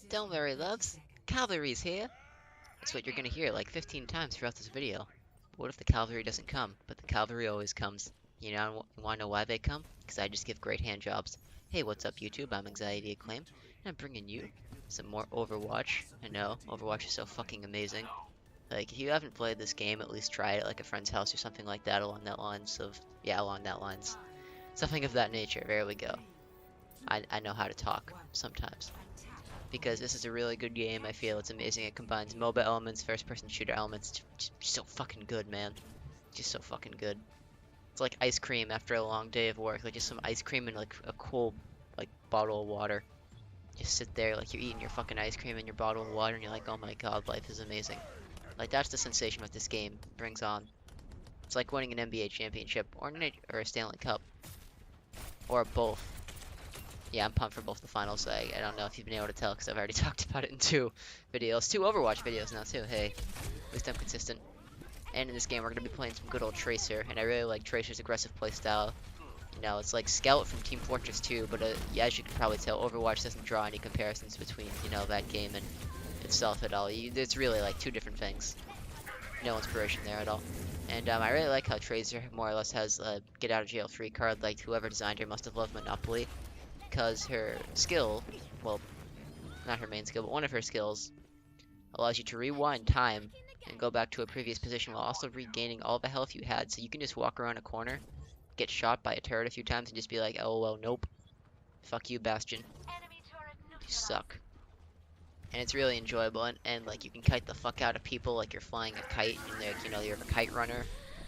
Don't worry, loves. Cavalry's here. That's what you're gonna hear like 15 times throughout this video. But what if the cavalry doesn't come? But the cavalry always comes. You wanna know why they come? Because I just give great hand jobs. Hey, what's up, YouTube? I'm Anxiety Acclaim, and I'm bringing you some more Overwatch. I know, Overwatch is so fucking amazing. Like, if you haven't played this game, at least try it at like a friend's house or something like that along that lines of, yeah, along that lines. Something of that nature. There we go. I know how to talk sometimes. Because this is a really good game. I feel it's amazing. It combines MOBA elements, first-person shooter elements. Just so fucking good, man. Just so fucking good. It's like ice cream after a long day of work. Like just some ice cream and like a cool like bottle of water. Just sit there like you're eating your fucking ice cream and your bottle of water, and you're like, oh my god, life is amazing. Like that's the sensation that this game brings on. It's like winning an NBA championship or a Stanley Cup or both. Yeah, I'm pumped for both the finals. I don't know if you've been able to tell because I've already talked about it in two videos. Two Overwatch videos now too. Hey, at least I'm consistent. And in this game we're going to be playing some good old Tracer. And I really like Tracer's aggressive playstyle. You know, it's like Scout from Team Fortress 2. But yeah, as you can probably tell, Overwatch doesn't draw any comparisons between, you know, that game and itself at all. It's really like two different things. No inspiration there at all. And I really like how Tracer more or less has a get out of jail free card. Like whoever designed her must have loved Monopoly. Because her skill, well, not her main skill, but one of her skills, allows you to rewind time and go back to a previous position while also regaining all the health you had. So you can just walk around a corner, get shot by a turret a few times, and just be like, oh, well, nope. Fuck you, Bastion. You suck. And it's really enjoyable, and like, you can kite the fuck out of people like you're flying a kite, and like, you know, you're a kite runner.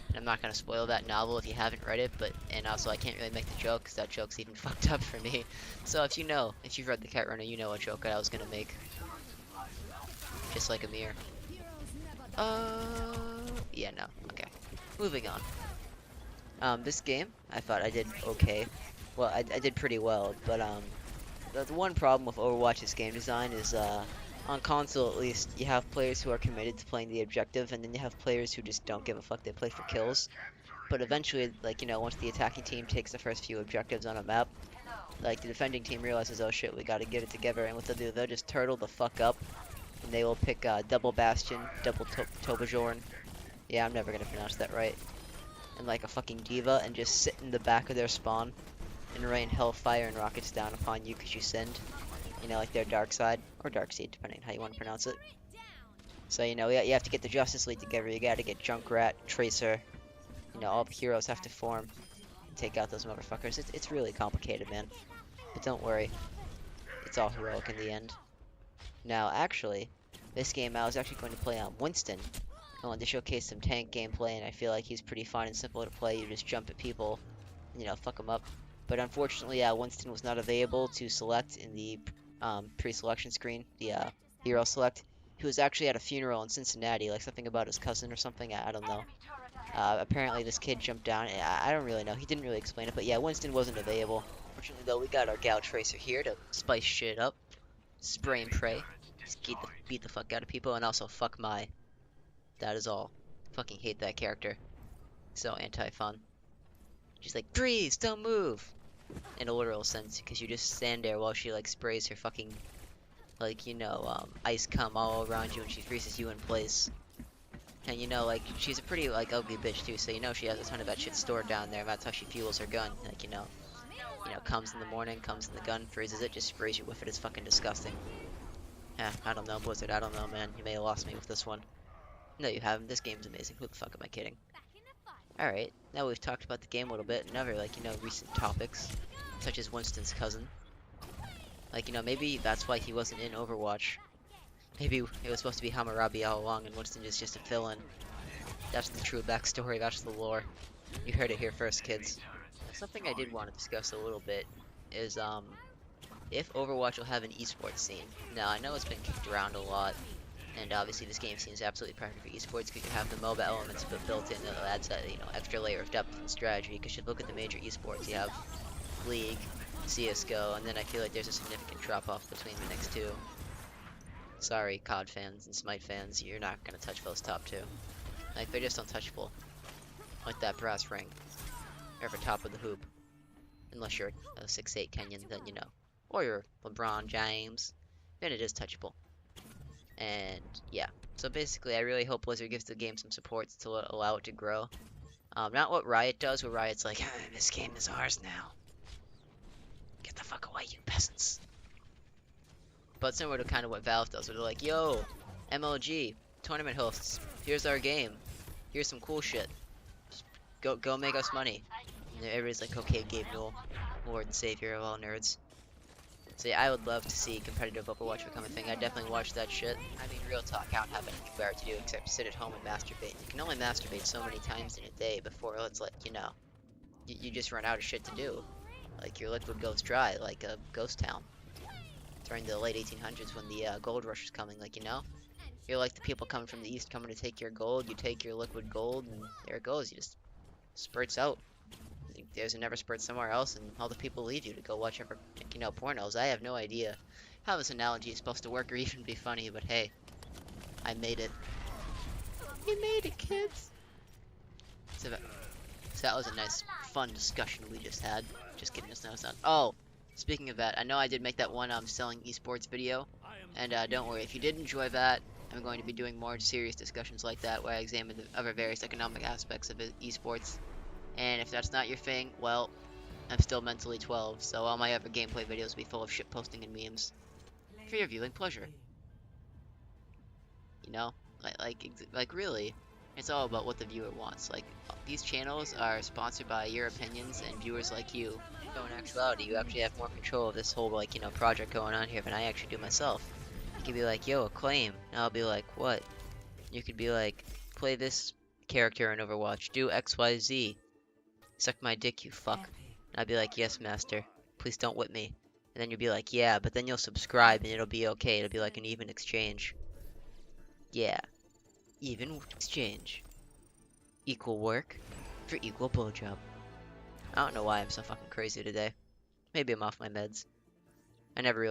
And I'm not going to spoil that novel if you haven't read it, but, and also I can't really make the joke, because that joke's even fucked up for me. So if you've read The Kite Runner, you know what joke I was going to make. Just like a mirror. Yeah, no, okay. Moving on. This game, I thought I did okay. Well, I did pretty well, but, the one problem with Overwatch's game design is, on console at least, you have players who are committed to playing the objective, and then you have players who just don't give a fuck, they play for kills. But eventually, like, you know, once the attacking team takes the first few objectives on a map, like, the defending team realizes, oh shit, we gotta get it together, and what they'll do, they'll just turtle the fuck up, and they will pick, double Bastion, double Tobajorn. Yeah, I'm never gonna pronounce that right. And like a fucking diva, and just sit in the back of their spawn, and rain hellfire and rockets down upon you because you sinned. You know, like their dark side, or dark seed, depending on how you want to pronounce it. So, you know, you have to get the Justice League together, you gotta get Junkrat, Tracer, you know, all the heroes have to form and take out those motherfuckers. It's really complicated, man. But don't worry, it's all heroic in the end. Now, actually, this game I was actually going to play on Winston. I wanted to showcase some tank gameplay, and I feel like he's pretty fun and simple to play. You just jump at people, and, you know, fuck them up. But unfortunately, Winston was not available to select in the pre-selection screen, the hero select. He was actually at a funeral in Cincinnati, like something about his cousin or something, I don't know. Apparently this kid jumped down, I don't really know, he didn't really explain it, but yeah, Winston wasn't available. Fortunately though, we got our Gal Tracer here to spice shit up, spray and pray, just beat the fuck out of people, and also fuck my. That is all. Fucking hate that character. So anti-fun. She's like, freeze, don't move! In a literal sense, because you just stand there while she like sprays her fucking, like, you know, ice cum all around you and she freezes you in place. And you know, like, she's a pretty, like, ugly bitch too, so you know she has a ton of that shit stored down there, and that's how she fuels her gun. Like, you know, comes in the morning, comes in the gun, freezes it, just sprays you with it. It's fucking disgusting. Yeah, I don't know, Blizzard, I don't know, man. You may have lost me with this one. No, you haven't. This game's amazing. Who the fuck am I kidding? Alright, now we've talked about the game a little bit, and other, like, you know, recent topics, such as Winston's cousin. Like, you know, maybe that's why he wasn't in Overwatch. Maybe it was supposed to be Hammurabi all along, and Winston is just a fill-in. That's the true backstory, that's the lore. You heard it here first, kids. Something I did want to discuss a little bit is, if Overwatch will have an esports scene. Now, I know it's been kicked around a lot, and obviously this game seems absolutely perfect for esports because you have the MOBA elements but built in that adds that, you know, extra layer of depth and strategy. Because you look at the major esports, you have League, CSGO, and then I feel like there's a significant drop-off between the next two. Sorry, COD fans and Smite fans, you're not gonna touch those top two. Like, they're just untouchable. Like that brass ring. Or the top of the hoop. Unless you're a 6'8" Kenyan, then you know. Or you're LeBron James. then it is touchable. And yeah, so basically, I really hope Blizzard gives the game some supports to allow it to grow. Not what Riot does, where Riot's like, ah, this game is ours now. Get the fuck away, you peasants. But similar to kind of what Valve does, where they're like, yo, MLG, tournament hosts, here's our game. Here's some cool shit. Just go make us money. And everybody's like, okay, Gabe Newell, Lord and Savior of all nerds. So yeah, I would love to see competitive Overwatch become a thing. I'd definitely watch that shit. I mean, real talk, I don't have anything better to do except sit at home and masturbate. You can only masturbate so many times in a day before it's like, you know, you just run out of shit to do. Like, your liquid goes dry, like a ghost town. During the late 1800s when the gold rush was coming, like, you know? You're like the people coming from the east coming to take your gold, you take your liquid gold, and there it goes, you just spurts out. There's a never spurt somewhere else, and all the people leave you to go watch ever, you know, pornos. I have no idea how this analogy is supposed to work or even be funny, but hey, I made it. We made it, kids! So that was a nice, fun discussion we just had. Just kidding, it's not. Oh, speaking of that, I know I did make that one selling esports video, and don't worry, if you did enjoy that, I'm going to be doing more serious discussions like that where I examine the other various economic aspects of esports. And if that's not your thing, well, I'm still mentally 12, so all my other gameplay videos will be full of shit posting and memes for your viewing pleasure. You know, like really, it's all about what the viewer wants. Like, these channels are sponsored by your opinions and viewers like you. So in actuality, you actually have more control of this whole, like, you know, project going on here than I actually do myself. You could be like, yo, Acclaim, and I'll be like, what? You could be like, play this character in Overwatch, do XYZ. Suck my dick, you fuck. And I'd be like, yes, master. Please don't whip me. And then you'll be like, yeah, but then you'll subscribe and it'll be okay. It'll be like an even exchange. Yeah. Even exchange. Equal work for equal blowjob. I don't know why I'm so fucking crazy today. Maybe I'm off my meds. I never really